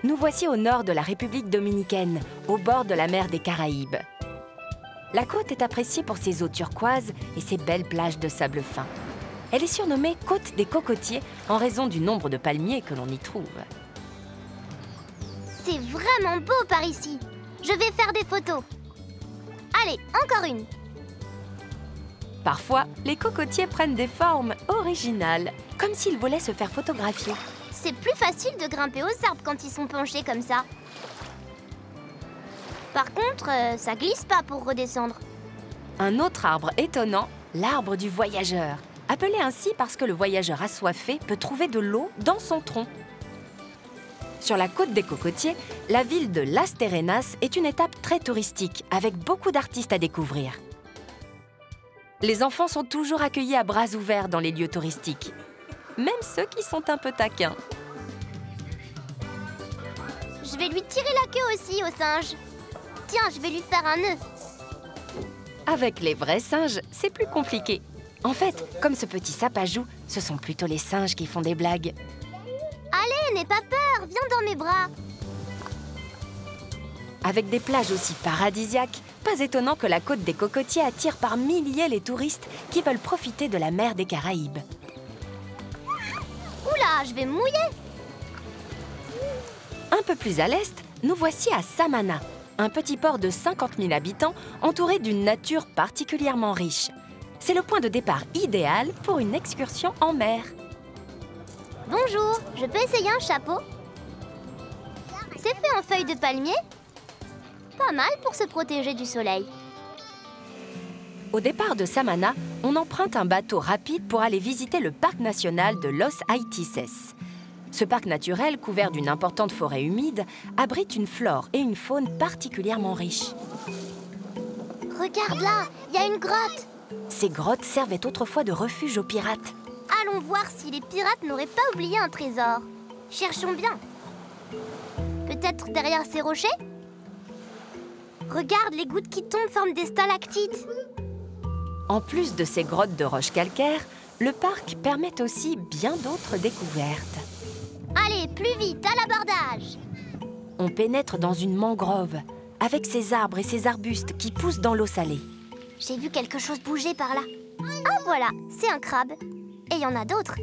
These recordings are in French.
Nous voici au nord de la République dominicaine, au bord de la mer des Caraïbes. La côte est appréciée pour ses eaux turquoises et ses belles plages de sable fin. Elle est surnommée Côte des Cocotiers en raison du nombre de palmiers que l'on y trouve. C'est vraiment beau par ici. Je vais faire des photos. Allez, encore une. Parfois, les cocotiers prennent des formes originales, comme s'ils voulaient se faire photographier. C'est plus facile de grimper aux arbres quand ils sont penchés comme ça. Par contre, ça glisse pas pour redescendre. Un autre arbre étonnant, l'arbre du voyageur. Appelé ainsi parce que le voyageur assoiffé peut trouver de l'eau dans son tronc. Sur la côte des Cocotiers, la ville de Las Terrenas est une étape très touristique, avec beaucoup d'artistes à découvrir. Les enfants sont toujours accueillis à bras ouverts dans les lieux touristiques, même ceux qui sont un peu taquins. Je vais lui tirer la queue aussi au singe. Tiens, je vais lui faire un nœud. Avec les vrais singes, c'est plus compliqué. En fait, comme ce petit sapajou, ce sont plutôt les singes qui font des blagues. Allez, n'aie pas peur, viens dans mes bras. Avec des plages aussi paradisiaques, pas étonnant que la côte des Cocotiers attire par milliers les touristes qui veulent profiter de la mer des Caraïbes. Oula, je vais me mouiller. Un peu plus à l'est, nous voici à Samana, un petit port de 50 000 habitants entouré d'une nature particulièrement riche. C'est le point de départ idéal pour une excursion en mer. Bonjour, je peux essayer un chapeau? C'est fait en feuilles de palmier? Pas mal pour se protéger du soleil. Au départ de Samana, on emprunte un bateau rapide pour aller visiter le parc national de Los Aitices. Ce parc naturel, couvert d'une importante forêt humide, abrite une flore et une faune particulièrement riches. Regarde là, il y a une grotte. Ces grottes servaient autrefois de refuge aux pirates. Allons voir si les pirates n'auraient pas oublié un trésor. Cherchons bien. Peut-être derrière ces rochers? Regarde, les gouttes qui tombent forment des stalactites. En plus de ces grottes de roches calcaires, le parc permet aussi bien d'autres découvertes. Allez, plus vite, à l'abordage! On pénètre dans une mangrove, avec ses arbres et ses arbustes qui poussent dans l'eau salée. J'ai vu quelque chose bouger par là. Ah voilà, c'est un crabe. Et il y en a d'autres.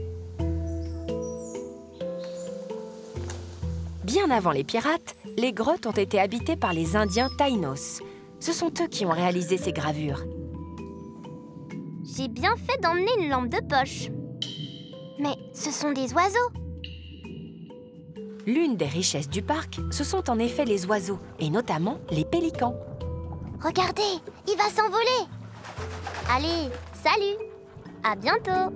Bien avant les pirates, les grottes ont été habitées par les Indiens Taïnos. Ce sont eux qui ont réalisé ces gravures. J'ai bien fait d'emmener une lampe de poche. Mais ce sont des oiseaux. L'une des richesses du parc, ce sont en effet les oiseaux, et notamment les pélicans. Regardez, il va s'envoler. Allez, salut, à bientôt.